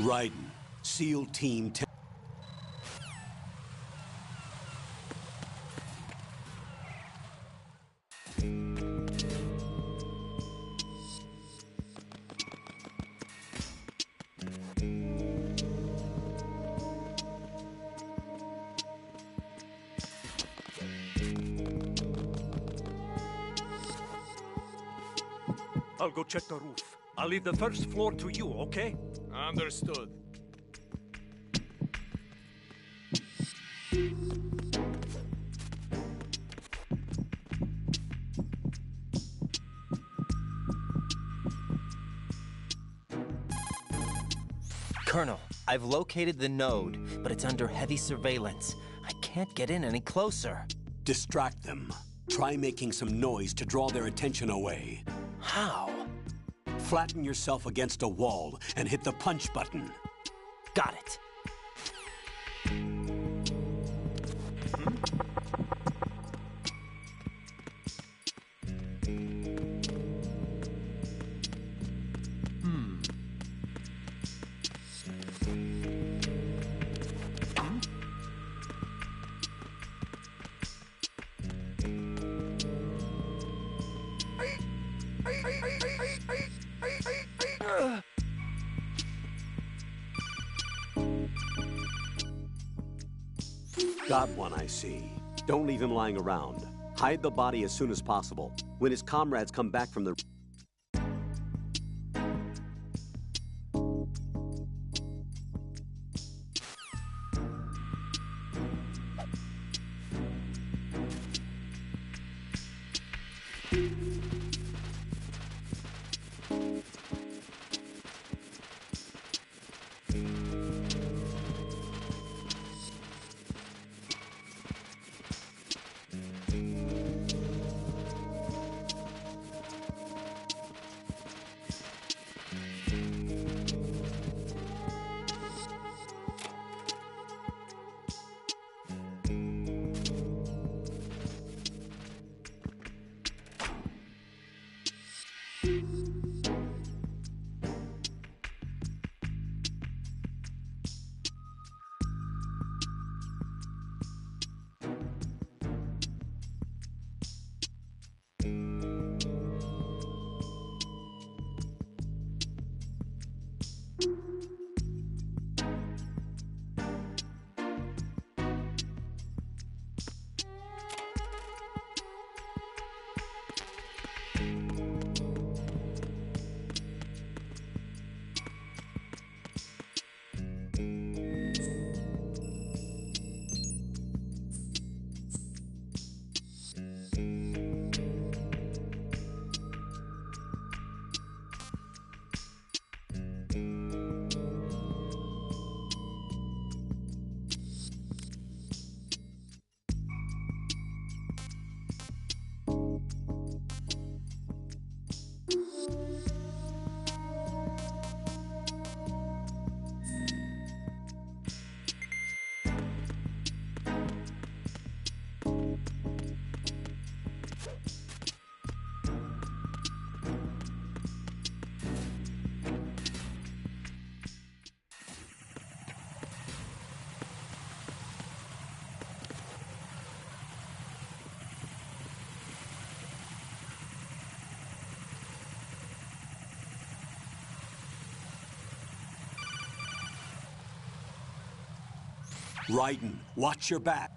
Raiden, SEAL Team 10. I'll go check the roof. I'll leave the first floor to you, okay? Understood. Colonel, I've located the node, but it's under heavy surveillance. I can't get in any closer. Distract them. Try making some noise to draw their attention away. How? Flatten yourself against a wall and hit the punch button. Got it. Got one, I see. Don't leave him lying around. Hide the body as soon as possible. When his comrades come back from the... Raiden, watch your back.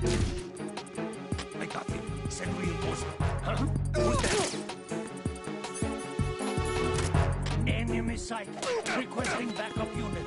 I got him. Send reinforcements. Huh? Who's there? Enemy sight. Requesting backup unit.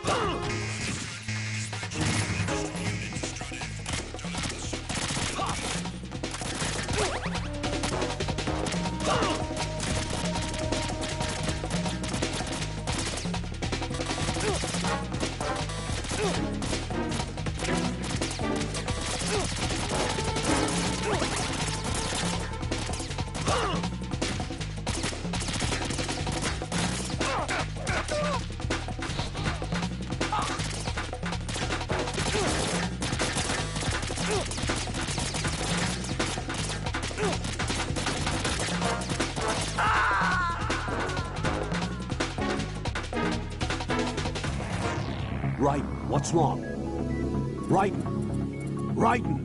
Raiden, what's wrong? Raiden! Raiden!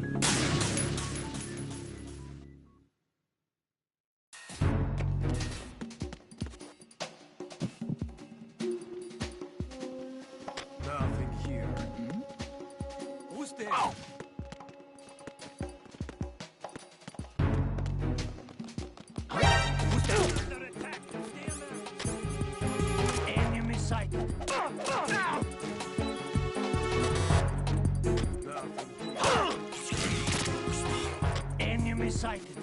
Nothing here. Who's there? Oh. Who's there? Under attack. Stay alert. Enemy sighted. Enemy sighted.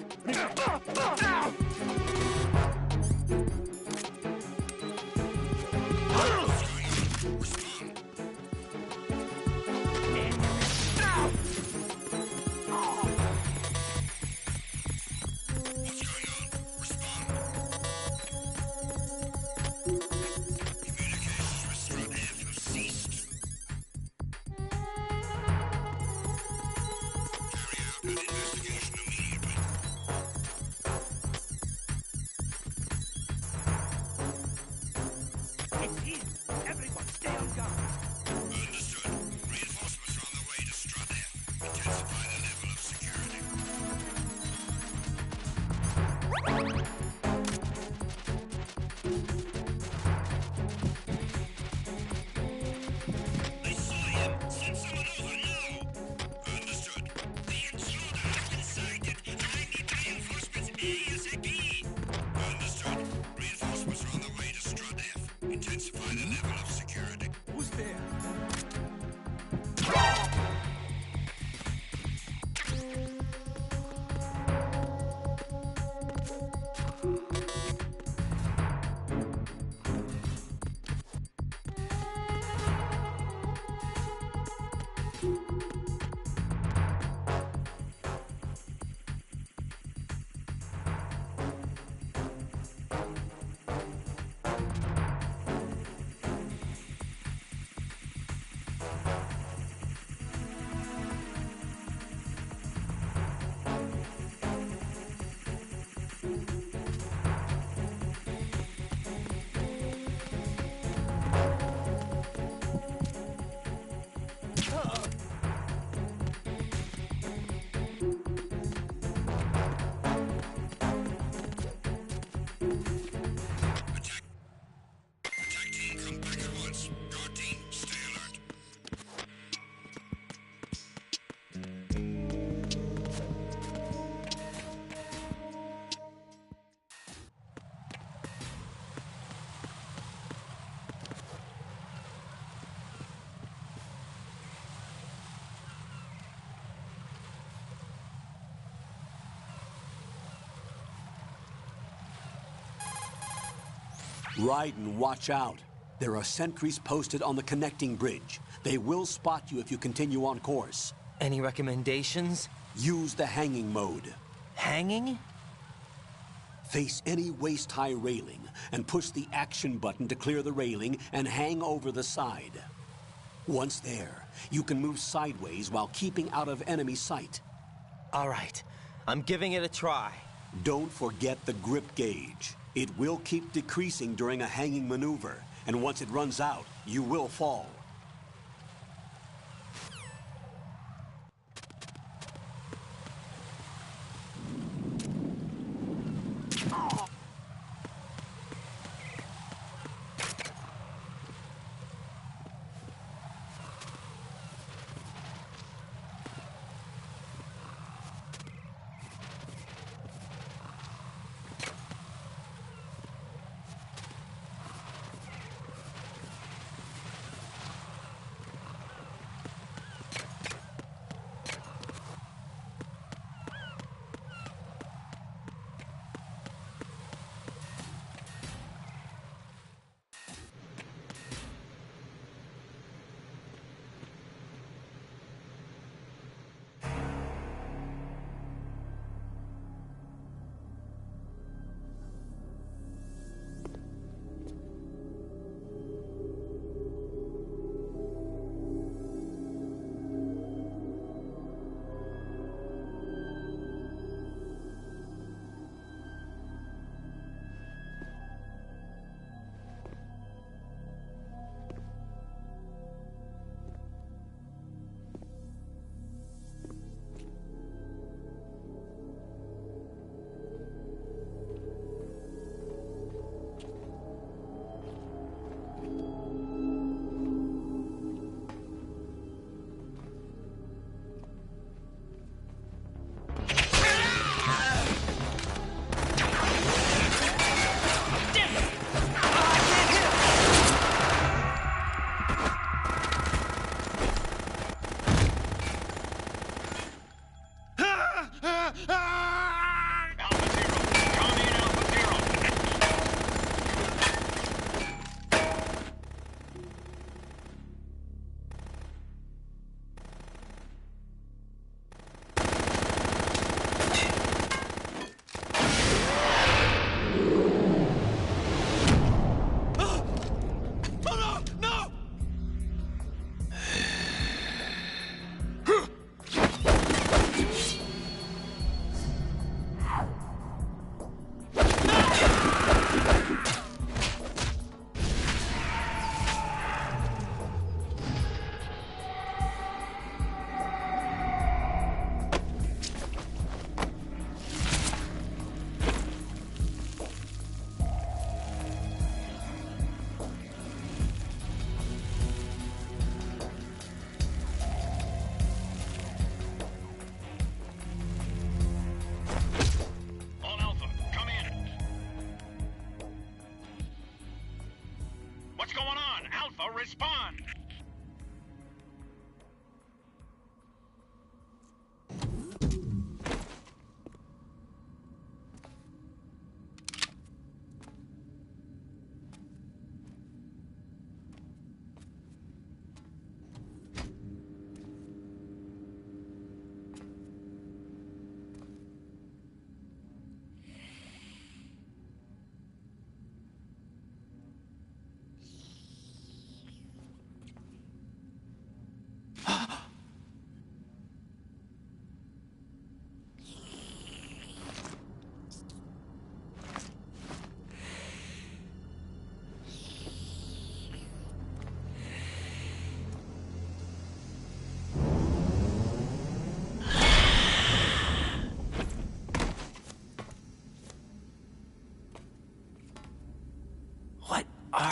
Raiden, watch out. There are sentries posted on the connecting bridge. They will spot you if you continue on course. Any recommendations? Use the hanging mode. Hanging? Face any waist-high railing and push the action button to clear the railing and hang over the side. Once there, you can move sideways while keeping out of enemy sight. All right, I'm giving it a try. Don't forget the grip gauge. It will keep decreasing during a hanging maneuver, and once it runs out, you will fall.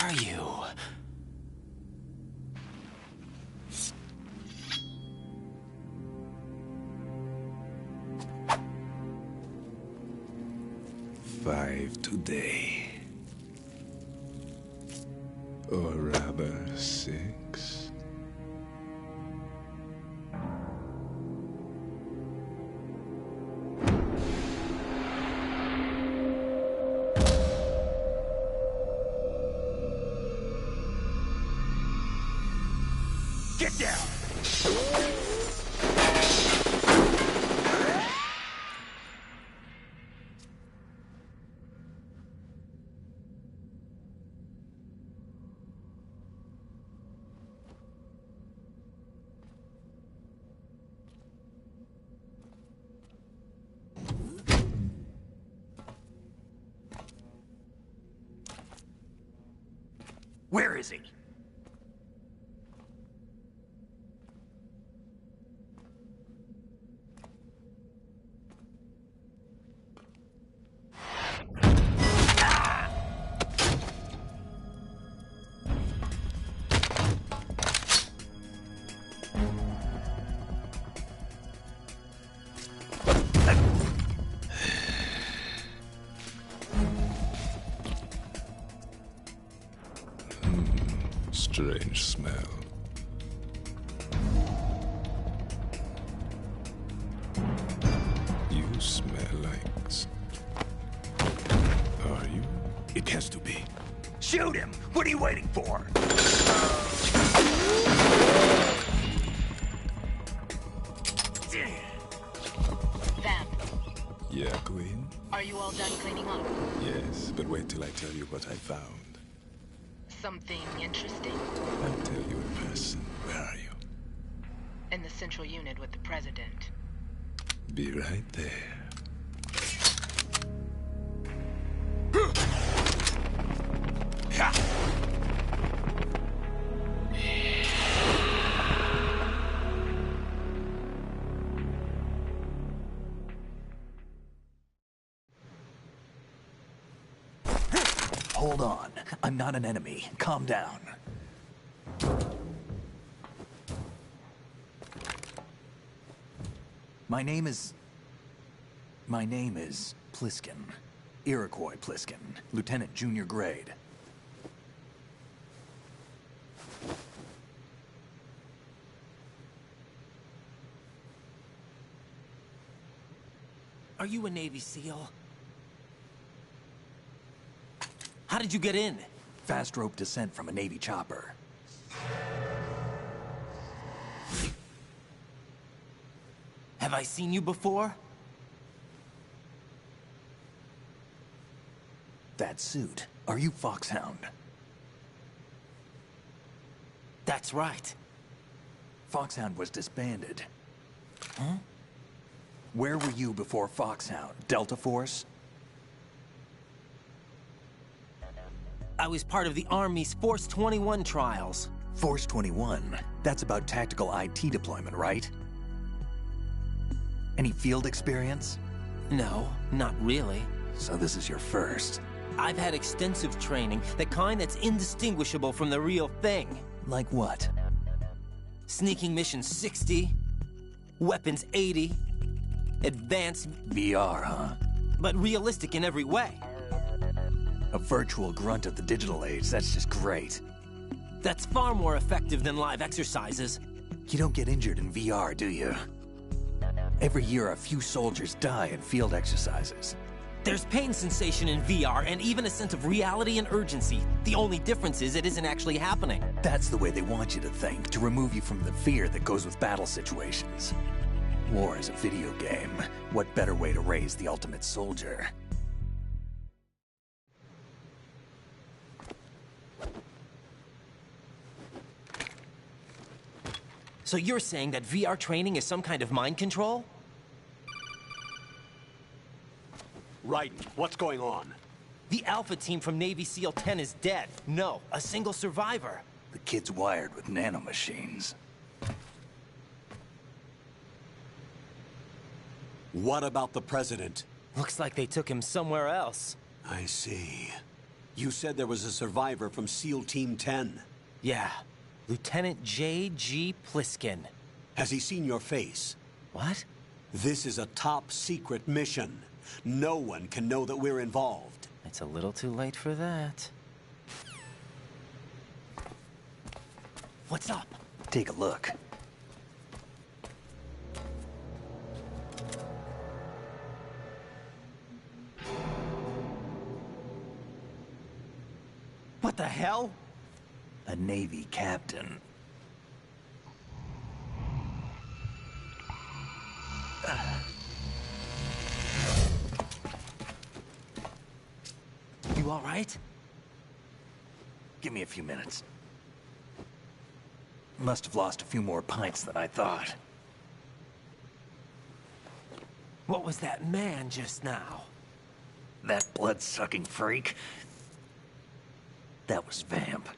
are you? Five today. Or rather, 6. Get down! Where is he? Strange smell. You smell like... Are you? It has to be. Shoot him! What are you waiting for? Vamp, Yeah, Queen? are you all done cleaning up? Yes, but wait till I tell you what I found. Something interesting? I'll tell you in person. Where are you? In the central unit with the president. Be right there. Hold on. I'm not an enemy. Calm down. My name is Pliskin. Iroquois Pliskin. Lieutenant Junior Grade. Are you a Navy SEAL? How did you get in? Fast rope descent from a Navy chopper. Have I seen you before? That suit. Are you Foxhound? That's right. Foxhound was disbanded. Huh? Where were you before Foxhound? Delta Force? I was part of the Army's Force 21 trials. Force 21? That's about tactical IT deployment, right? Any field experience? No, not really. So this is your first. I've had extensive training, the kind that's indistinguishable from the real thing. Like what? Sneaking mission 60, weapons 80, advanced, VR, huh? but realistic in every way. A virtual grunt of the digital age, that's just great. That's far more effective than live exercises. You don't get injured in VR, do you? Every year, a few soldiers die in field exercises. There's pain sensation in VR and even a sense of reality and urgency. The only difference is it isn't actually happening. That's the way they want you to think, to remove you from the fear that goes with battle situations. War is a video game. What better way to raise the ultimate soldier? So you're saying that VR training is some kind of mind control? Raiden, what's going on? The Alpha team from Navy SEAL 10 is dead. No, a single survivor. The kid's wired with nanomachines. What about the president? Looks like they took him somewhere else. I see. You said there was a survivor from SEAL Team 10. Yeah. Lieutenant J.G. Pliskin. Has he seen your face? What? This is a top-secret mission. No one can know that we're involved. It's a little too late for that. What's up? Take a look. What the hell? A Navy captain. You all right? Give me a few minutes. Must have lost a few more pints than I thought. What was that man just now? That blood-sucking freak. That was Vamp.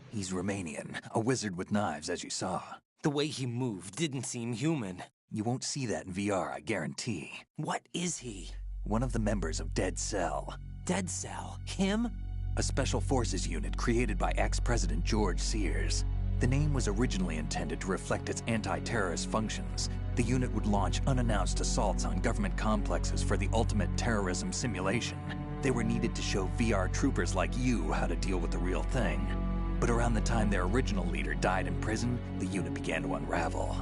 He's Romanian, a wizard with knives, as you saw. The way he moved didn't seem human. You won't see that in VR, I guarantee. What is he? One of the members of Dead Cell. Dead Cell? Him? A special forces unit created by ex-President George Sears. The name was originally intended to reflect its anti-terrorist functions. The unit would launch unannounced assaults on government complexes for the ultimate terrorism simulation. They were needed to show VR troopers like you how to deal with the real thing. But around the time their original leader died in prison, the unit began to unravel.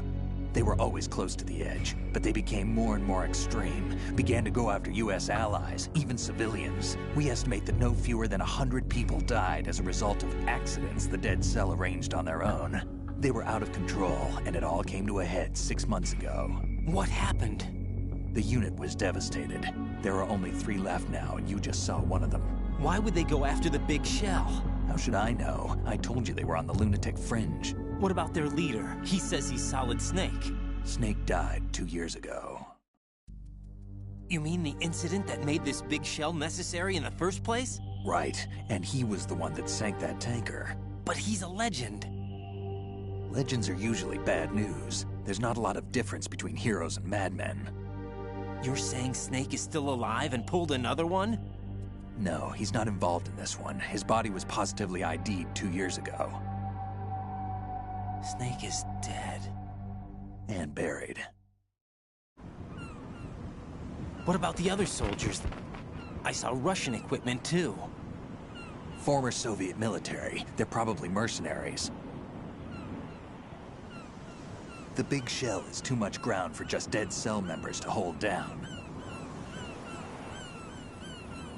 They were always close to the edge, but they became more and more extreme, began to go after US allies, even civilians. We estimate that no fewer than 100 people died as a result of accidents the Dead Cell arranged on their own. They were out of control, and it all came to a head 6 months ago. What happened? The unit was devastated. There are only 3 left now, and you just saw one of them. Why would they go after the big shell? How should I know? I told you they were on the lunatic fringe. What about their leader? He says he's Solid Snake. Snake died 2 years ago. You mean the incident that made this big shell necessary in the first place? Right, and he was the one that sank that tanker. But he's a legend. Legends are usually bad news. There's not a lot of difference between heroes and madmen. You're saying Snake is still alive and pulled another one? No, he's not involved in this one. His body was positively ID'd 2 years ago. Snake is dead. And buried. What about the other soldiers? I saw Russian equipment too. Former Soviet military. They're probably mercenaries. The big shell is too much ground for just Dead Cell members to hold down.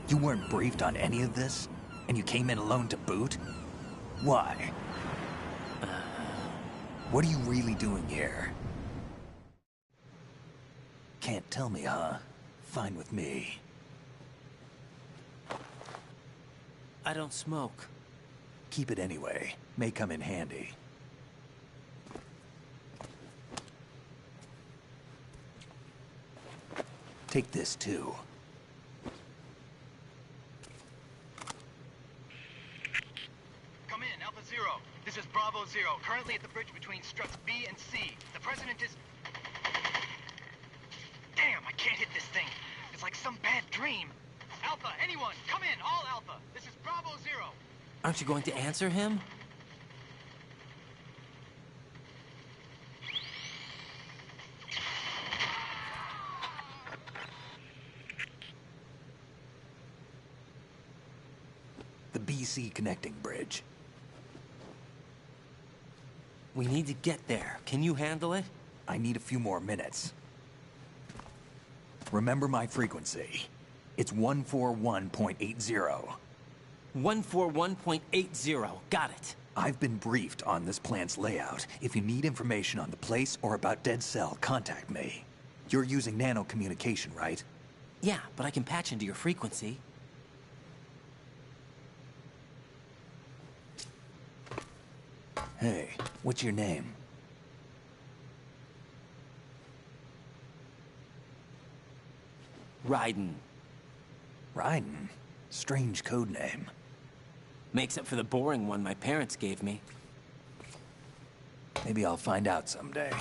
You weren't briefed on any of this? And you came in alone to boot? Why? What are you really doing here? Can't tell me, huh? Fine with me. I don't smoke. Keep it anyway. May come in handy. Take this, too. Come in, Alpha Zero. This is Bravo Zero, currently at the bridge between struts B and C. The President is... Damn, I can't hit this thing. It's like some bad dream. Alpha, anyone, come in, all Alpha. This is Bravo Zero. Aren't you going to answer him? The BC connecting bridge. We need to get there. Can you handle it? I need a few more minutes. Remember my frequency. It's 141.80. 141.80. Got it. I've been briefed on this plant's layout. If you need information on the place or about Dead Cell, contact me. You're using nano communication, right? Yeah, but I can patch into your frequency. Hey, what's your name? Raiden. Raiden? Strange code name. Makes up for the boring one my parents gave me. Maybe I'll find out someday.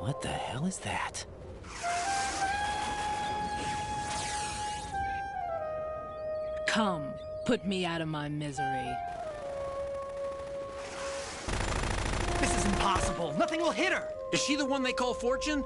What the hell is that? Come, put me out of my misery. This is impossible. Nothing will hit her. Is she the one they call Fortune?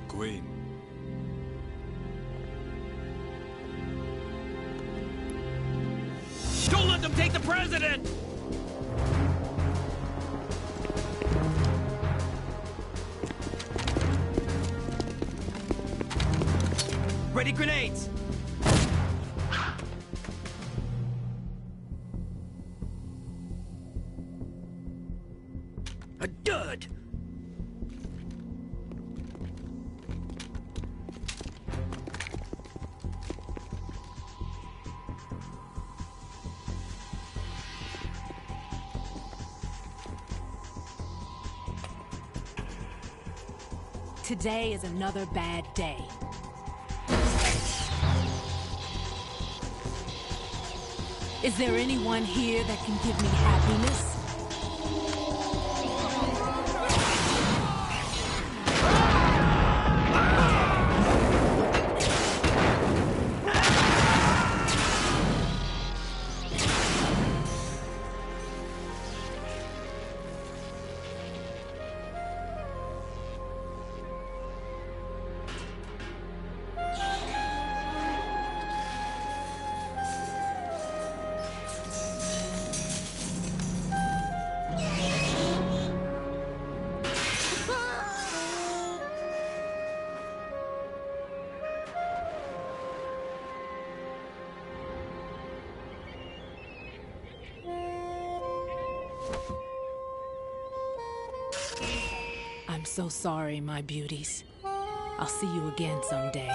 Queen. Don't let them take the president! Ready grenades! A dud! Today is another bad day. Is there anyone here that can give me happiness? I'm so sorry, my beauties. I'll see you again someday.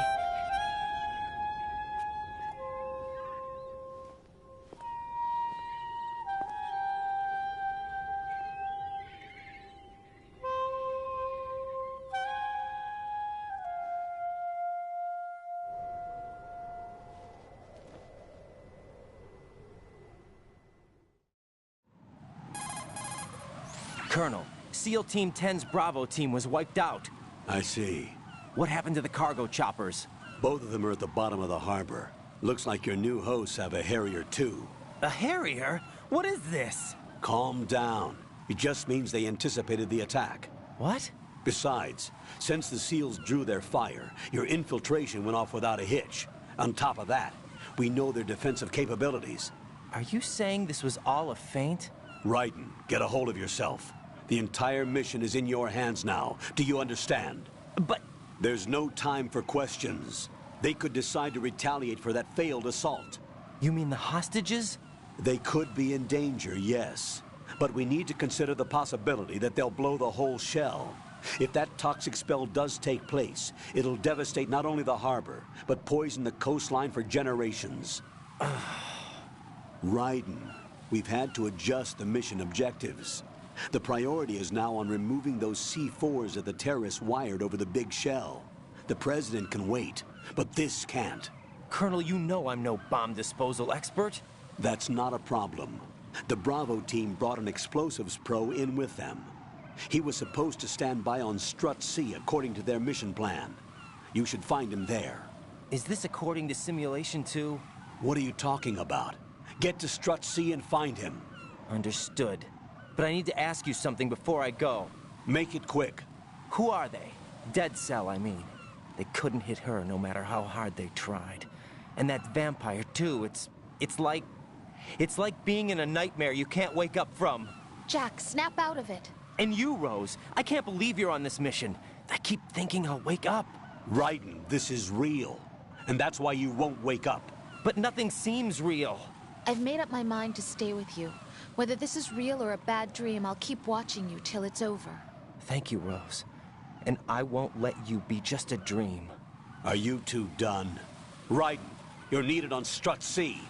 Colonel, SEAL Team 10's Bravo team was wiped out. I see. What happened to the cargo choppers? Both of them are at the bottom of the harbor. Looks like your new hosts have a Harrier too. A Harrier? What is this? Calm down. It just means they anticipated the attack. What? Besides, since the SEALs drew their fire, your infiltration went off without a hitch. On top of that, we know their defensive capabilities. Are you saying this was all a feint? Raiden, get a hold of yourself. The entire mission is in your hands now. Do you understand? But... There's no time for questions. They could decide to retaliate for that failed assault. You mean the hostages? They could be in danger, yes. But we need to consider the possibility that they'll blow the whole shell. If that toxic spell does take place, it'll devastate not only the harbor, but poison the coastline for generations. Raiden, we've had to adjust the mission objectives. The priority is now on removing those C4s that the terrorists wired over the big shell. The President can wait, but this can't. Colonel, you know I'm no bomb disposal expert. That's not a problem. The Bravo team brought an explosives pro in with them. He was supposed to stand by on Strut C according to their mission plan. You should find him there. Is this according to Simulation 2? What are you talking about? Get to Strut C and find him. Understood. But I need to ask you something before I go. Make it quick. Who are they? Dead Cell, I mean. They couldn't hit her no matter how hard they tried. And that vampire, too, it's like being in a nightmare you can't wake up from. Jack, snap out of it. And you, Rose, I can't believe you're on this mission. I keep thinking I'll wake up. Raiden, this is real. And that's why you won't wake up. But nothing seems real. I've made up my mind to stay with you. Whether this is real or a bad dream, I'll keep watching you till it's over. Thank you, Rose. And I won't let you be just a dream. Are you two done? Raiden, you're needed on Strut C.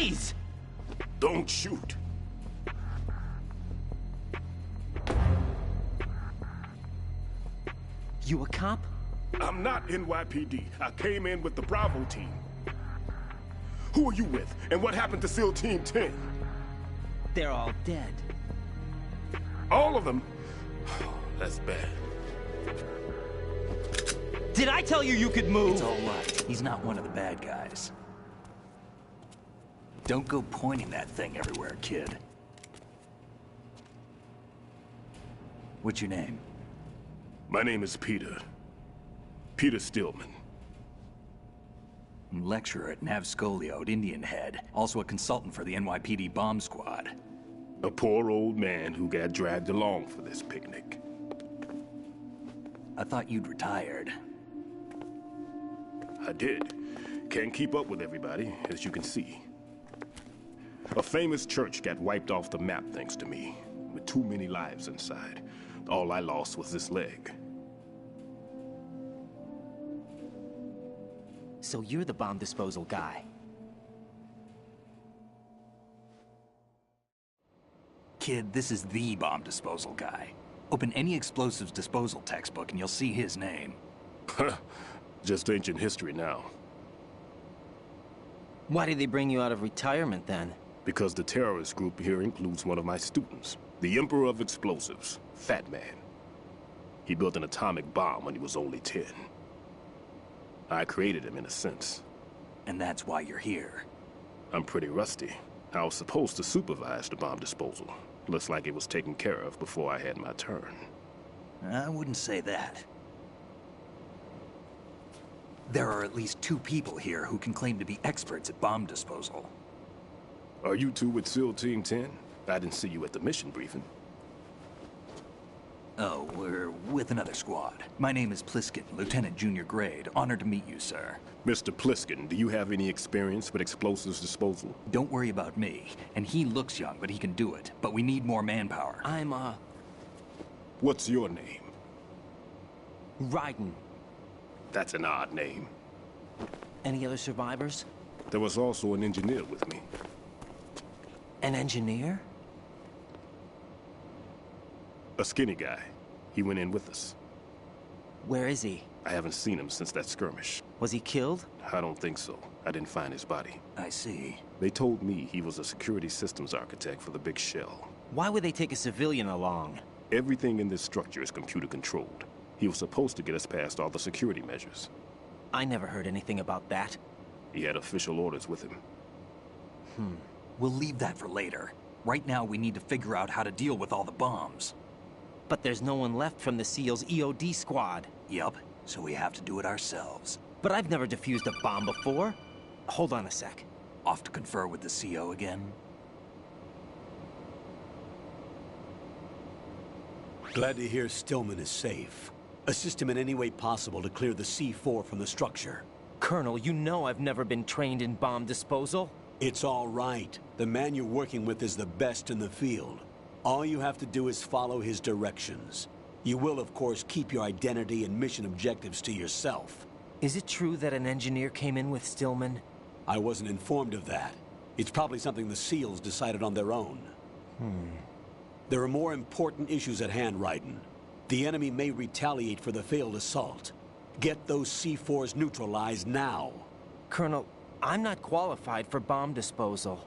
Freeze! Don't shoot. You a cop? I'm not NYPD. I came in with the Bravo team. Who are you with? And what happened to SEAL Team 10? They're all dead. All of them? That's bad. Did I tell you you could move? It's all right. He's not one of the bad guys. Don't go pointing that thing everywhere, kid. What's your name? My name is Peter. Peter Stillman. Lecturer at Navscolio at Indian Head. Also a consultant for the NYPD bomb squad. A poor old man who got dragged along for this picnic. I thought you'd retired. I did. Can't keep up with everybody, as you can see. A famous church got wiped off the map thanks to me, with too many lives inside. All I lost was this leg. So you're the bomb disposal guy. Kid, this is the bomb disposal guy. Open any explosives disposal textbook and you'll see his name. Just ancient history now. Why did they bring you out of retirement then? Because the terrorist group here includes one of my students, the Emperor of Explosives, Fat Man. He built an atomic bomb when he was only 10. I created him in a sense. And that's why you're here. I'm pretty rusty. I was supposed to supervise the bomb disposal. Looks like it was taken care of before I had my turn. I wouldn't say that. There are at least 2 people here who can claim to be experts at bomb disposal. Are you two with SEAL Team 10? I didn't see you at the mission briefing. Oh, we're with another squad. My name is Pliskin, Lieutenant Junior Grade. Honored to meet you, sir. Mr. Pliskin, do you have any experience with explosives disposal? Don't worry about me. And he looks young, but he can do it. But we need more manpower. I'm, What's your name? Raiden. That's an odd name. Any other survivors? There was also an engineer with me. An engineer? A skinny guy. He went in with us. Where is he? I haven't seen him since that skirmish. Was he killed? I don't think so. I didn't find his body. I see. They told me he was a security systems architect for the big shell. Why would they take a civilian along? Everything in this structure is computer controlled. He was supposed to get us past all the security measures. I never heard anything about that. He had official orders with him. We'll leave that for later. Right now, we need to figure out how to deal with all the bombs. But there's no one left from the SEAL's EOD squad. Yup, so we have to do it ourselves. But I've never defused a bomb before. Hold on a sec. Off to confer with the CO again? Glad to hear Stillman is safe. Assist him in any way possible to clear the C4 from the structure. Colonel, you know I've never been trained in bomb disposal. It's all right. The man you're working with is the best in the field. All you have to do is follow his directions. You will, of course, keep your identity and mission objectives to yourself. Is it true that an engineer came in with Stillman? I wasn't informed of that. It's probably something the SEALs decided on their own. There are more important issues at hand, Raiden. The enemy may retaliate for the failed assault. Get those C4s neutralized now. Colonel, I'm not qualified for bomb disposal.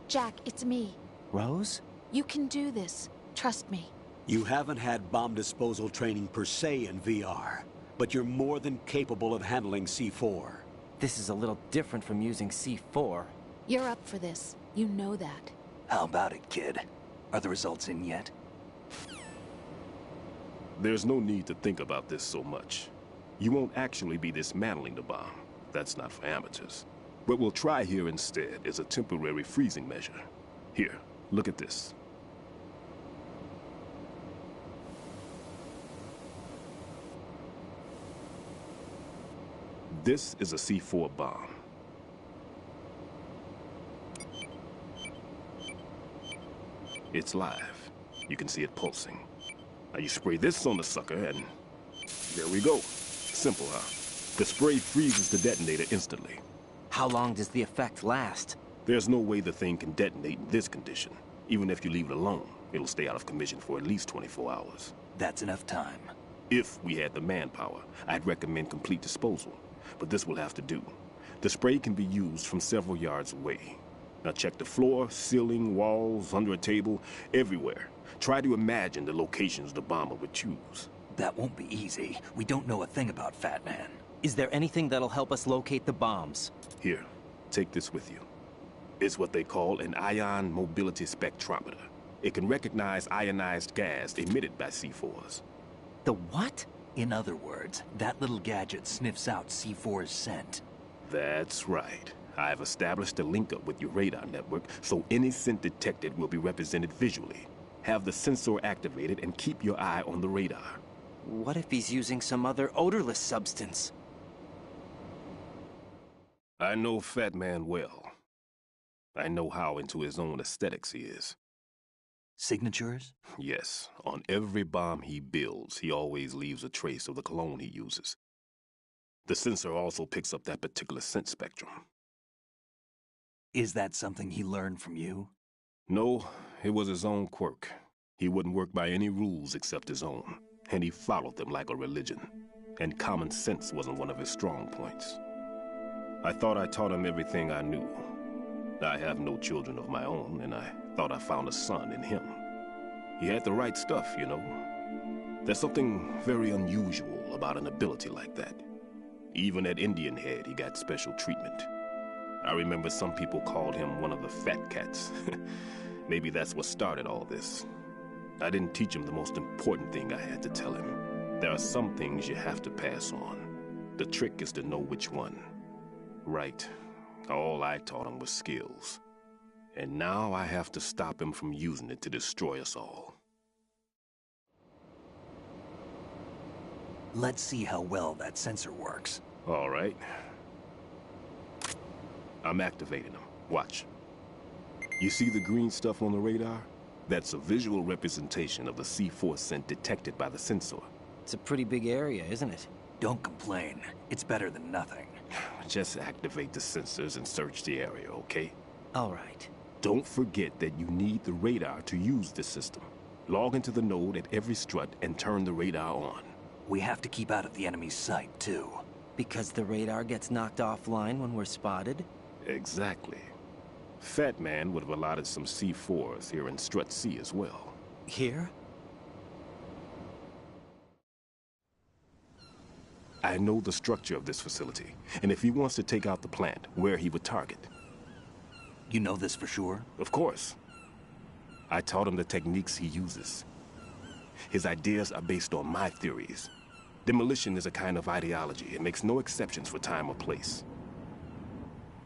Jack, it's me. Rose? You can do this. Trust me. You haven't had bomb disposal training per se in VR, but you're more than capable of handling C4. This is a little different from using C4. You're up for this. You know that. How about it, kid? Are the results in yet? There's no need to think about this so much. You won't actually be dismantling the bomb. That's not for amateurs. What we'll try here instead is a temporary freezing measure. Here, look at this. This is a C4 bomb. It's live. You can see it pulsing. Now you spray this on the sucker and there we go. Simple, huh? The spray freezes the detonator instantly. How long does the effect last? There's no way the thing can detonate in this condition. Even if you leave it alone, it'll stay out of commission for at least 24 hours. That's enough time. If we had the manpower, I'd recommend complete disposal. But this will have to do. The spray can be used from several yards away. Now check the floor, ceiling, walls, under a table, everywhere. Try to imagine the locations the bomber would choose. That won't be easy. We don't know a thing about Fat Man. Is there anything that'll help us locate the bombs? Here, take this with you. It's what they call an ion mobility spectrometer. It can recognize ionized gas emitted by C4s. The what? In other words, that little gadget sniffs out C4's scent. That's right. I've established a link-up with your radar network, so any scent detected will be represented visually. Have the sensor activated and keep your eye on the radar. What if he's using some other odorless substance? I know Fat Man well. I know how into his own aesthetics he is. Signatures? Yes. On every bomb he builds, he always leaves a trace of the cologne he uses. The sensor also picks up that particular scent spectrum. Is that something he learned from you? No, it was his own quirk. He wouldn't work by any rules except his own, and he followed them like a religion. And common sense wasn't one of his strong points. I thought I taught him everything I knew. I have no children of my own, and I thought I found a son in him. He had the right stuff, you know. There's something very unusual about an ability like that. Even at Indian Head, he got special treatment. I remember some people called him one of the fat cats. Maybe that's what started all this. I didn't teach him the most important thing I had to tell him. There are some things you have to pass on. The trick is to know which one. Right. All I taught him was skills. And now I have to stop him from using it to destroy us all. Let's see how well that sensor works. All right. I'm activating them. Watch. You see the green stuff on the radar? That's a visual representation of the C4 scent detected by the sensor. It's a pretty big area, isn't it? Don't complain. It's better than nothing. Just activate the sensors and search the area, okay? All right. Don't forget that you need the radar to use this system. Log into the node at every strut and turn the radar on. We have to keep out of the enemy's sight, too. Because the radar gets knocked offline when we're spotted? Exactly. Fat Man would have allotted some C4s here in Strut C as well. Here? I know the structure of this facility, and if he wants to take out the plant, where he would target. You know this for sure? Of course. I taught him the techniques he uses. His ideas are based on my theories. Demolition is a kind of ideology. It makes no exceptions for time or place.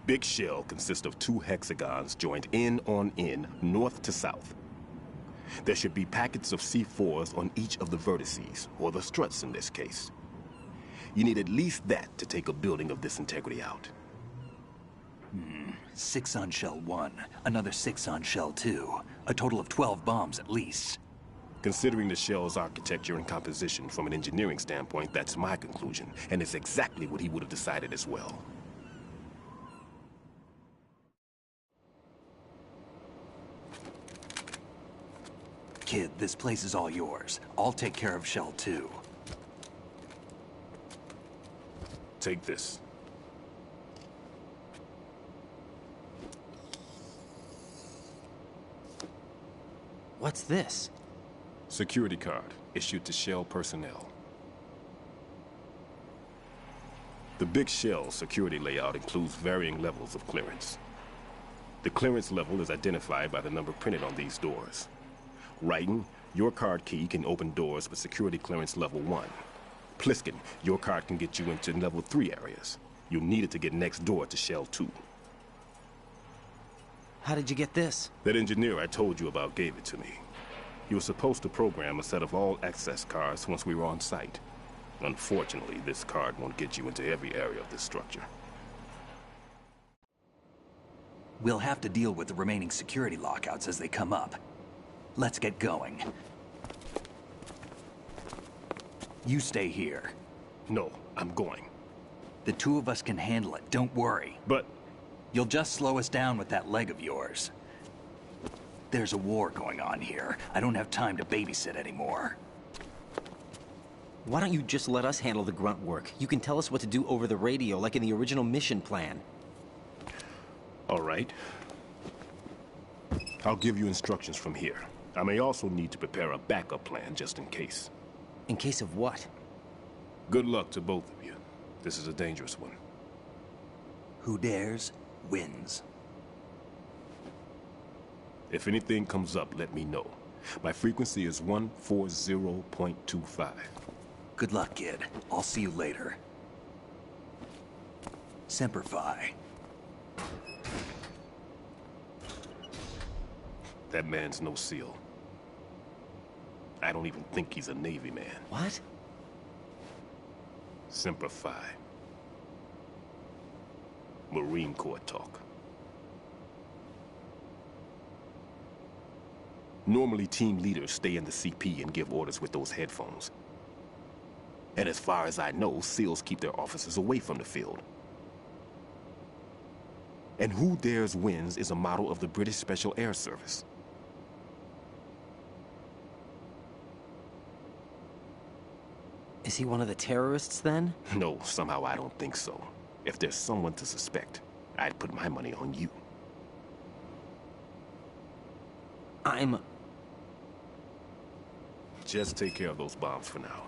Big Shell consists of 2 hexagons joined end on end, north to south. There should be packets of C4s on each of the vertices, or the struts in this case. You need at least that to take a building of this integrity out. 6 on Shell 1, another 6 on Shell 2. A total of 12 bombs at least. Considering the shell's architecture and composition from an engineering standpoint, that's my conclusion, and it's exactly what he would have decided as well. Kid, this place is all yours. I'll take care of Shell 2. Take this. What's this? Security card, issued to Shell personnel. The Big Shell security layout includes varying levels of clearance. The clearance level is identified by the number printed on these doors. Raiden, your card key can open doors with security clearance level 1. Pliskin, your card can get you into level 3 areas. You'll need it to get next door to Shell 2. How did you get this? That engineer I told you about gave it to me. He was supposed to program a set of all access cards once we were on site. Unfortunately, this card won't get you into every area of this structure. We'll have to deal with the remaining security lockouts as they come up. Let's get going. You stay here. No, I'm going. The 2 of us can handle it, don't worry. But You'll just slow us down with that leg of yours. There's a war going on here. I don't have time to babysit anymore. Why don't you just let us handle the grunt work? You can tell us what to do over the radio, like in the original mission plan. All right. I'll give you instructions from here. I may also need to prepare a backup plan just in case. In case of what? Good luck to both of you. This is a dangerous one. Who dares, wins. If anything comes up, let me know. My frequency is 140.25. Good luck, kid. I'll see you later. Semper Fi. That man's no SEAL. I don't even think he's a Navy man. What? Semper Fi. Marine Corps talk. Normally, team leaders stay in the CP and give orders with those headphones. And as far as I know, SEALs keep their officers away from the field. And Who Dares Wins is a model of the British Special Air Service. Is he one of the terrorists, then? No, somehow I don't think so. If there's someone to suspect, I'd put my money on you. Just take care of those bombs for now.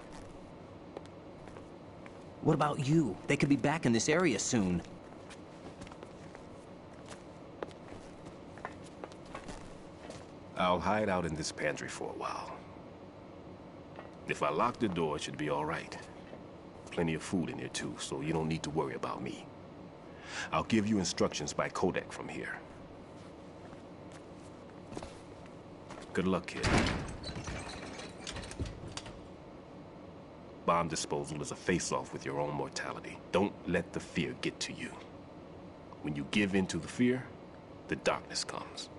What about you? They could be back in this area soon. I'll hide out in this pantry for a while. If I lock the door, it should be all right. Plenty of food in here too, so you don't need to worry about me. I'll give you instructions by codec from here. Good luck, kid. Bomb disposal is a face-off with your own mortality. Don't let the fear get to you. When you give in to the fear, the darkness comes.